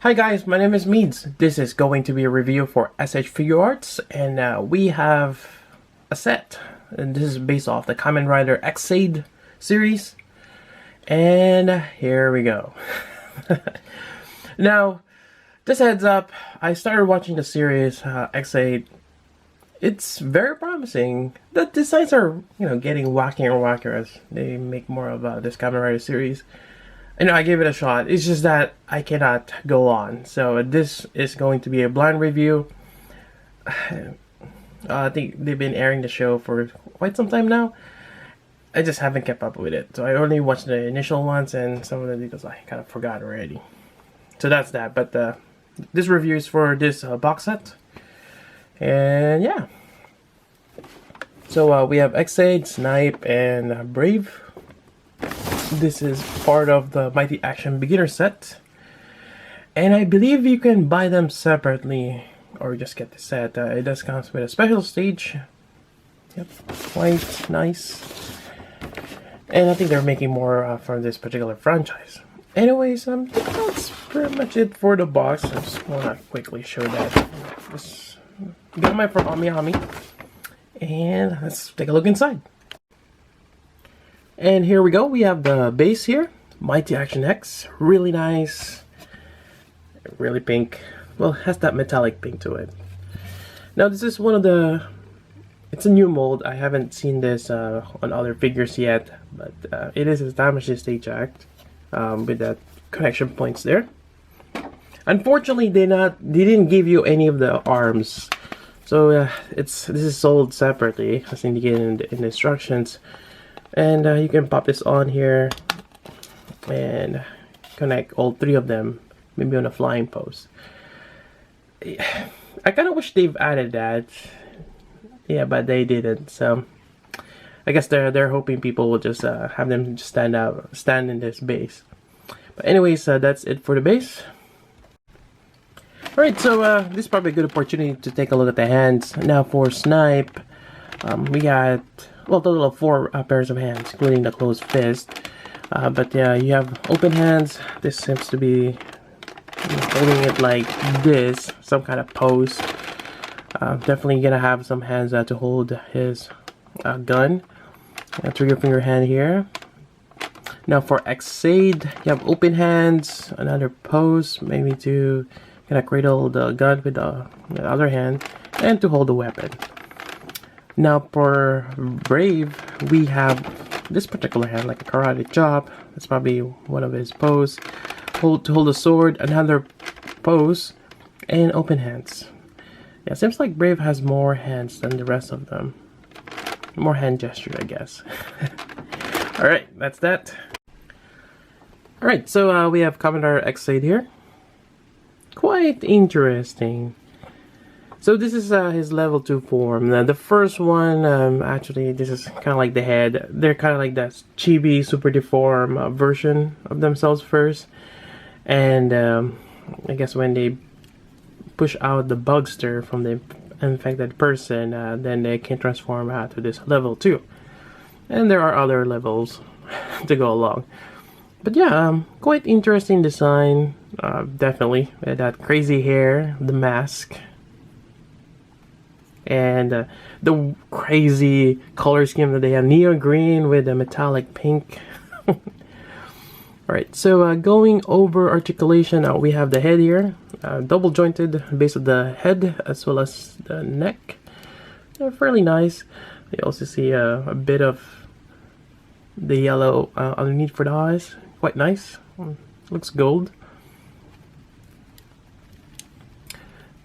Hi guys, my name is Meads. This is going to be a review for SH Figuarts, and we have a set. And this is based off the Kamen Rider X-Aid series. And here we go. Now, just heads up, I started watching the series X-Aid. It's very promising. The designs are, getting wackier and wackier as they make more of this Kamen Rider series. I gave it a shot. It's just that I cannot go on. So this is going to be a blind review. I think they've been airing the show for quite some time now. I just haven't kept up with it. So I only watched the initial ones, and some of the details I kind of forgot already. So that's that. But this review is for this box set. And yeah. So we have X-Aid, Snipe, and Brave. This is part of the Mighty Action Beginner set, and I believe you can buy them separately or just get the set. It does come with a special stage. Yep, quite nice. And I think they're making more from this particular franchise. Anyways, that's pretty much it for the box. I just want to quickly show that. Just got mine from Amiami, and let's take a look inside. And here we go, we have the base here, Mighty Action X, really nice, really pink, well, it has that metallic pink to it. Now this is one of the, it's a new mold, I haven't seen this on other figures yet, but it is a damaged stage act with that connection points there. Unfortunately, they didn't give you any of the arms, so this is sold separately, as indicated in the instructions. And you can pop this on here and connect all three of them, maybe on a flying post. I kind of wish they've added that, yeah, but they didn't. So I guess they're hoping people will just have them just stand in this base. But anyways, that's it for the base. All right, so this is probably a good opportunity to take a look at the hands. Now for Snipe, we got, well, a total of 4 pairs of hands, including the closed fist. But yeah, you have open hands. This seems to be holding it like this, some kind of pose. Definitely gonna have some hands to hold his gun. Trigger finger hand here. Now for X-Aid, you have open hands, another pose, maybe to kind of cradle the gun with the other hand, and to hold the weapon. Now for Brave, we have this particular hand, like a karate chop. That's probably one of his pose. To hold a sword, another pose, and open hands. Yeah, seems like Brave has more hands than the rest of them. More hand gesture, I guess. Alright, that's that. Alright, so we have Kamen Rider X-Aid here. Quite interesting. So this is his level 2 form. Now, the first one, actually, this is kind of like the head. They're kind of like that chibi, super deformed version of themselves first. And I guess when they push out the bugster from the infected person, then they can transform out to this level 2. And there are other levels to go along. But yeah, quite interesting design. Definitely. That crazy hair, the mask. And the crazy color scheme that they have, neon green with a metallic pink. Alright, so going over articulation, we have the head here, double jointed base of the head as well as the neck. They're fairly nice. You also see a bit of the yellow underneath for the eyes, quite nice. Looks gold.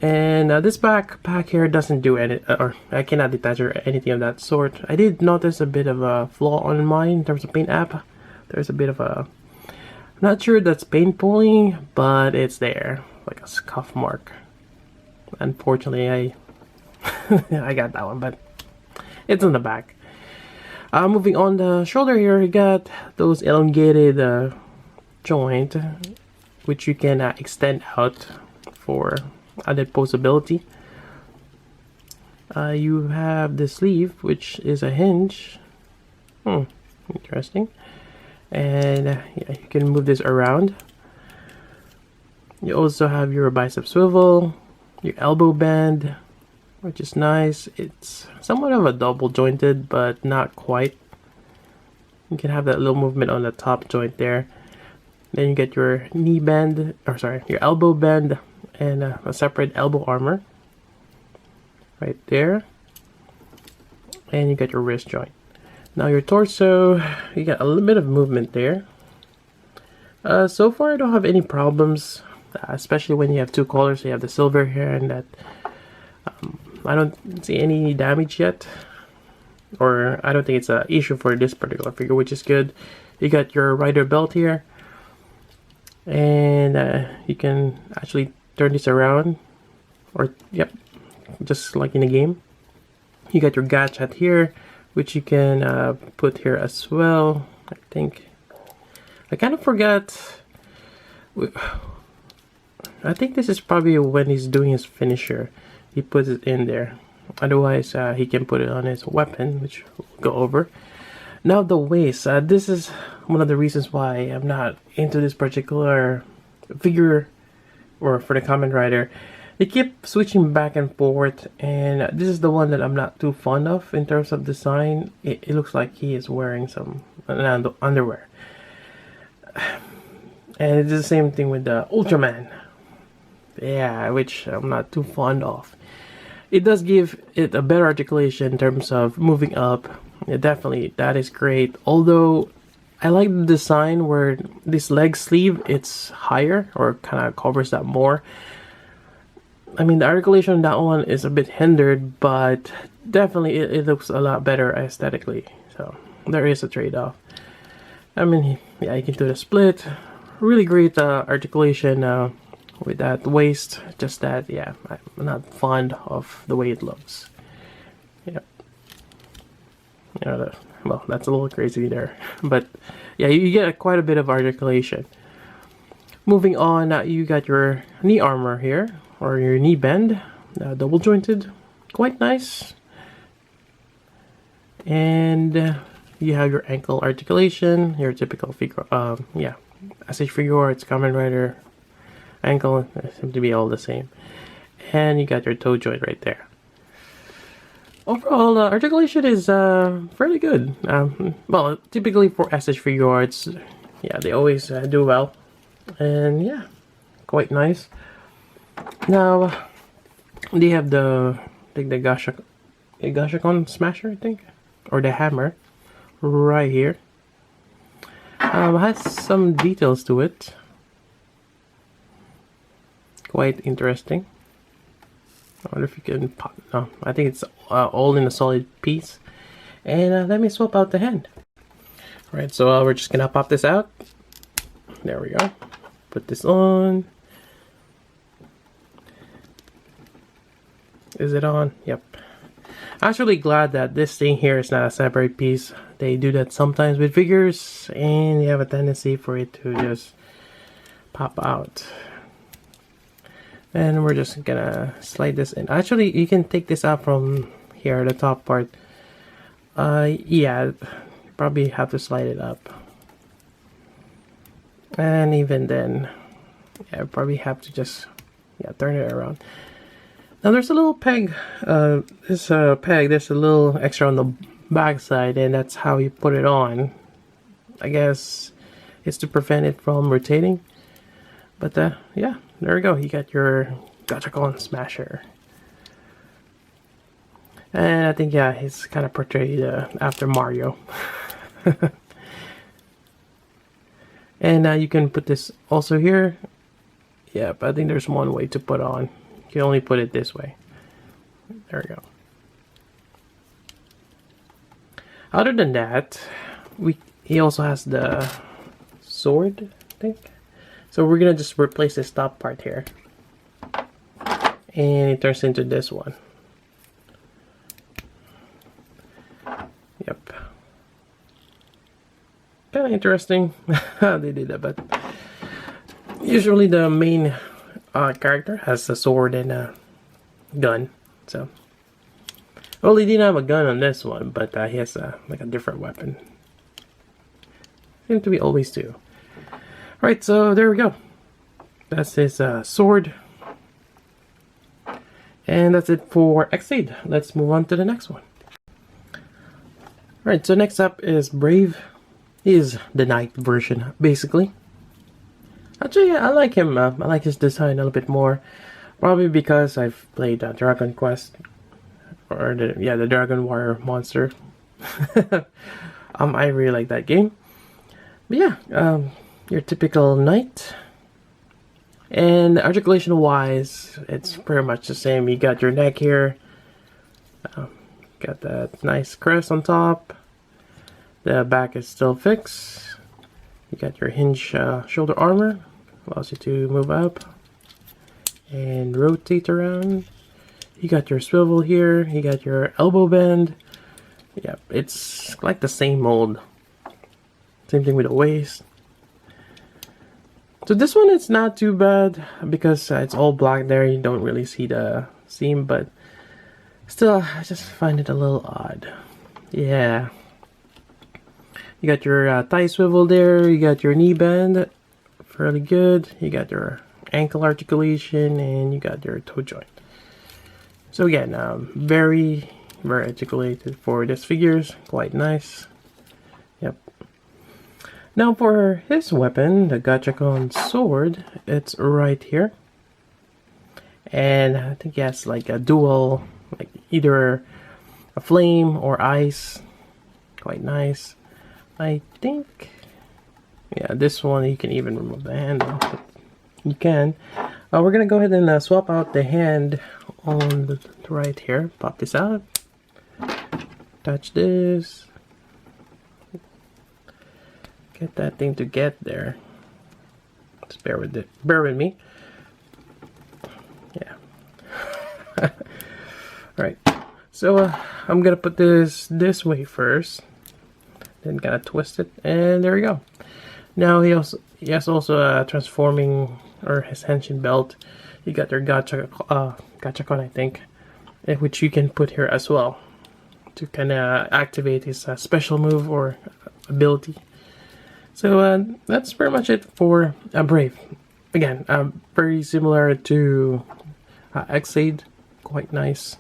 And this backpack here doesn't do any, or I cannot detach or anything of that sort. I did notice a bit of a flaw on mine in terms of paint app. There's a bit of a, I'm not sure that's paint pulling, but it's there, like a scuff mark. Unfortunately, I I got that one, but it's on the back. Moving on the shoulder here, you got those elongated joint, which you can extend out for added posability. You have the sleeve, which is a hinge. Interesting. And yeah, you can move this around. You also have your bicep swivel, your elbow band, which is nice. It's somewhat of a double jointed, but not quite. You can have that little movement on the top joint there. Then you get your knee bend, or sorry, your elbow bend, and a separate elbow armor right there. And you get your wrist joint. Now your torso, you got a little bit of movement there. So far I don't have any problems, especially when you have two colors. So you have the silver here and that. I don't see any damage yet, or I don't think it's an issue for this particular figure, which is good. You got your rider belt here, and you can actually turn this around, or yep, just like in a game. You got your gadget here, which you can put here as well. I think I kind of forgot. I think this is probably when he's doing his finisher. He puts it in there. Otherwise, he can put it on his weapon, which we'll go over. Now the waist. This is one of the reasons why I'm not into this particular figure, or for the Kamen Rider. They keep switching back and forth, and this is the one that I'm not too fond of in terms of design. It looks like he is wearing some underwear. And it's the same thing with the Ultraman. Yeah, which I'm not too fond of. It does give it a better articulation in terms of moving up. Yeah, definitely, that is great. Although I like the design where this leg sleeve, it's higher, or kind of covers that more. I mean, the articulation on that one is a bit hindered, but definitely it looks a lot better aesthetically. So there is a trade-off. I mean, yeah, you can do the split. Really great articulation with that waist. Just that, yeah, I'm not fond of the way it looks. Yeah. Well, that's a little crazy there. But yeah, you get quite a bit of articulation. Moving on, you got your knee armor here, or your knee bend, double jointed, quite nice. And you have your ankle articulation, your typical figure, yeah, SH Figuarts, Kamen Rider, ankle, seem to be all the same. And you got your toe joint right there. Overall, articulation is fairly good. Well, typically for SH Figuarts, yeah, they always do well. And yeah, quite nice. Now, they have the, I think the Gashakon Smasher, I think, or the hammer, right here. Has some details to it. Quite interesting. I wonder if you can pop. No, I think it's all in a solid piece. And let me swap out the hand. Alright, so we're just gonna pop this out. There we go. Put this on. Is it on? Yep. Actually glad that this thing here is not a separate piece. They do that sometimes with figures, and you have a tendency for it to just pop out. And we're just gonna slide this in. Actually, you can take this out from here, the top part. Yeah, probably have to slide it up. And even then, yeah, probably have to just, yeah, turn it around. Now there's a little peg, there's a little extra on the back side, and that's how you put it on. I guess it's to prevent it from rotating. But yeah, there we go. You got your Gachakon Smasher. And I think, yeah, he's kind of portrayed after Mario. And you can put this also here. Yeah, but I think there's one way to put on. You can only put it this way. There we go. Other than that, he also has the sword, I think. So we're gonna just replace this top part here. And it turns into this one. Yep. Kind of interesting how they did that, but usually the main character has a sword and a gun. So, well, he didn't have a gun on this one, but he has like a different weapon. Seem to be always do. Right, so there we go. that's his sword. And that's it for X-Aid. Let's move on to the next one. Alright, so next up is Brave. He is the knight version, basically. Actually, yeah, I like him. I like his design a little bit more. Probably because I've played Dragon Quest. Or the Dragon Warrior monster. I really like that game. But yeah, your typical knight. And articulation wise, it's pretty much the same. You got your neck here. Got that nice crest on top. The back is still fixed. You got your hinge shoulder armor. Allows you to move up and rotate around. You got your swivel here. You got your elbow bend. Yeah, it's like the same mold. Same thing with the waist. So this one, it's not too bad because it's all black there. You don't really see the seam, but still, I just find it a little odd. Yeah. You got your thigh swivel there. You got your knee bend. Fairly good. You got your ankle articulation, and you got your toe joint. So again, very articulated for this figures. Quite nice. Yep. Now for his weapon, the Gachakon sword, it's right here. And I think he has like a dual, like either a flame or ice. Quite nice. I think, yeah, this one you can even remove the handle. You can. We're gonna go ahead and swap out the hand on the right here. Pop this out. Touch this. Get that thing to get there. Just bear with it. Bear with me. Yeah. Alright. So I'm gonna put this way first. Then gotta twist it, and there we go. Now he has also a transforming or his henshin belt. You got your Gachakon, I think, which you can put here as well to kind of activate his special move or ability. So that's pretty much it for Brave. Again, very similar to X-Aid, quite nice.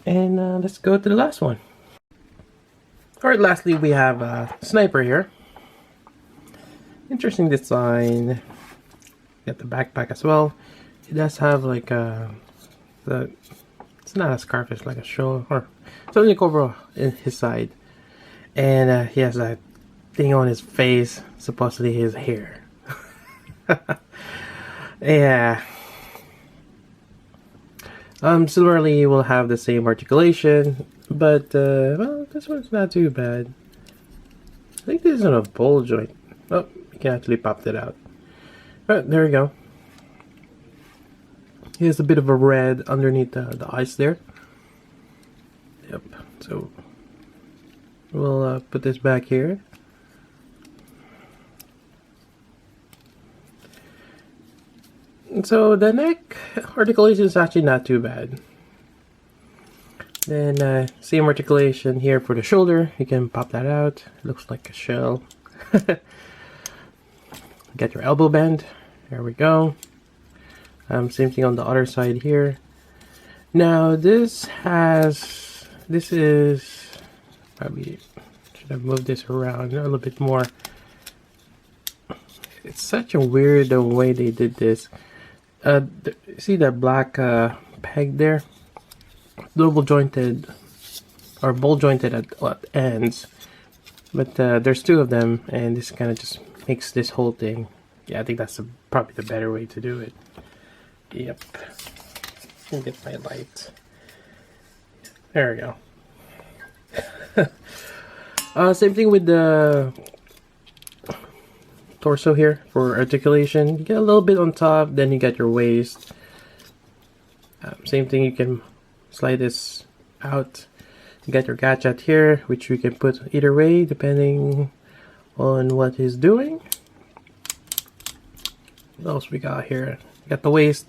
And let's go to the last one. Alright, lastly we have Sniper here. Interesting design. Got the backpack as well. It does have like it's not a scarf, it's like a shawl or something over in his side. And he has that thing on his face, supposedly his hair. Yeah. Similarly, we'll have the same articulation, but well, this one's not too bad. I think this is on a ball joint. Oh, you can actually pop that out. But there we go. He has a bit of a red underneath the eyes there. Yep. So we'll put this back here. So the neck articulation is actually not too bad. Then same articulation here for the shoulder. You can pop that out. It looks like a shell. Get your elbow bend. There we go. Same thing on the other side here. Now this is probably should have moved this around a little bit more. It's such a weird way they did this. See that black peg there? Double jointed or ball jointed at ends, but there's two of them, and this kind of just makes this whole thing. Yeah, I think that's probably the better way to do it. Yep. Let me get my light. There we go. Same thing with the torso here for articulation. You get a little bit on top, then you get your waist. Same thing, you can slide this out. You got your gadget here, which you can put either way depending on what he's doing. What else we got here? You got the waist.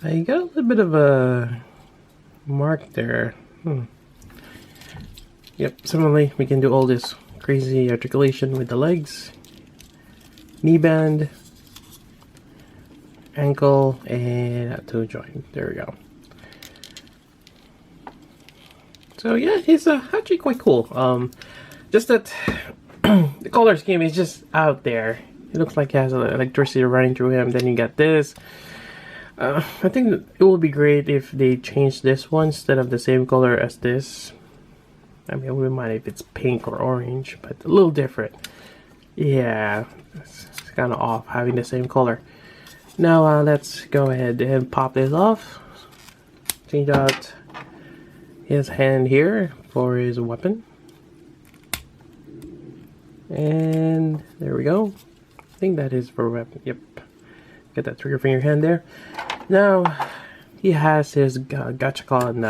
You got a little bit of a mark there. Yep, similarly we can do all this crazy articulation with the legs. Knee bend. ankle and a toe joint. There we go. So yeah, he's actually quite cool. Just that the color scheme is just out there. It looks like he has electricity running through him. Then you got this. I think it would be great if they changed this one instead of the same color as this. I mean, I wouldn't mind if it's pink or orange, but a little different. Yeah, it's kind of off having the same color. Now let's go ahead and pop this off. Change out his hand here for his weapon. And there we go. I think that is for weapon. Yep. Get that trigger finger hand there. Now he has his Gachakon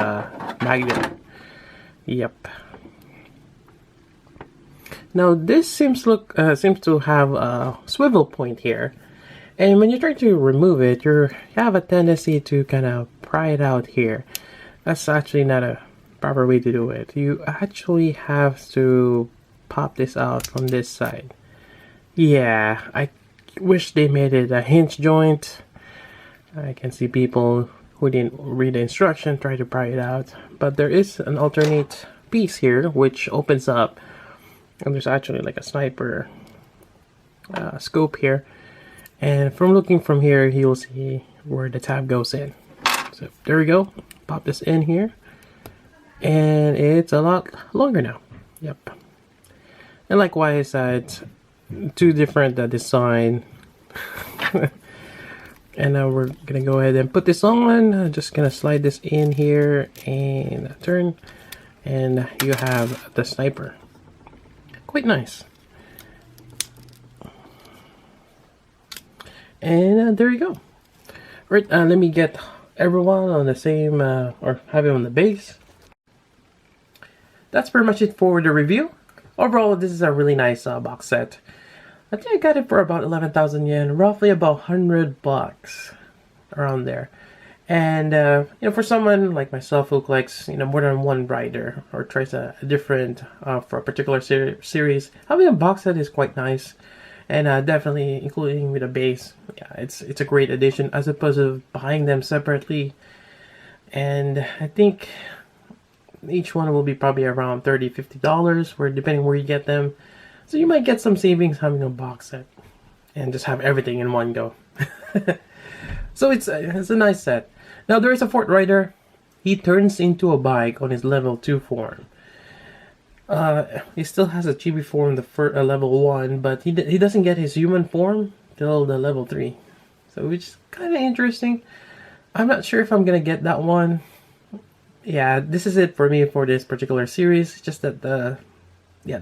magnet. Yep. Now this seems to have a swivel point here, and when you try to remove it, you have a tendency to kind of pry it out here. That's actually not a proper way to do it. You actually have to pop this out from this side. Yeah, I wish they made it a hinge joint. I can see people who didn't read the instruction try to pry it out, but there is an alternate piece here which opens up, and there's actually like a sniper scope here, and from looking from here you'll see where the tab goes in. So there we go. Pop this in here, and it's a lot longer now. Yep. And likewise, it's two different design. And now we're gonna go ahead and put this on. I'm just gonna slide this in here and turn, and you have the sniper. Quite nice. And there you go. Right, let me get everyone on the same, or have it on the base. That's pretty much it for the review. Overall, this is a really nice box set. I think I got it for about 11,000 yen, roughly about $100 around there. And you know, for someone like myself who collects, you know, more than one rider or tries a different for a particular series, having a box set is quite nice. And definitely including with a base, yeah, it's a great addition as opposed to buying them separately. And I think each one will be probably around $30-50, where depending where you get them. So you might get some savings having a box set and just have everything in one go. So it's a nice set. Now there is a fourth rider. He turns into a bike on his level 2 form. He still has a chibi form, the level 1, but he doesn't get his human form till the level 3. So which is kind of interesting. I'm not sure if I'm gonna get that one. Yeah, this is it for me for this particular series. It's just that the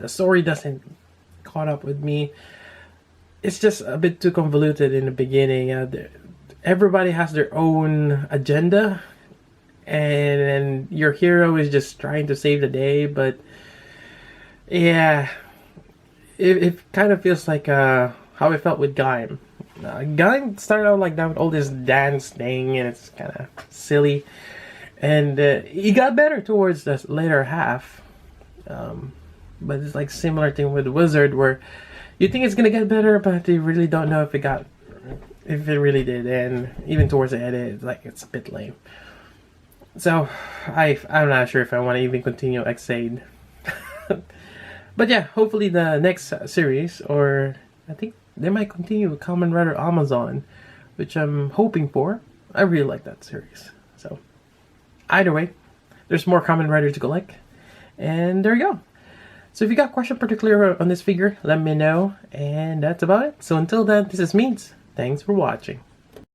story doesn't caught up with me. It's just a bit too convoluted in the beginning. Everybody has their own agenda, and your hero is just trying to save the day. But yeah, it kind of feels like how I felt with Gaim. Gaim started out like that with all this dance thing, and it's kind of silly. And he got better towards the later half. But it's like similar thing with Wizard, where you think it's gonna get better, but you really don't know if it really did. And even towards the end, it's a bit lame. So I'm not sure if I want to even continue Xaid. But yeah, hopefully the next series, or I think they might continue with Kamen Rider Amazon, which I'm hoping for. I really like that series. So either way, there's more Kamen Rider to collect, and there you go. So if you got a question particular on this figure, let me know, and that's about it. So until then, this is Means. Thanks for watching.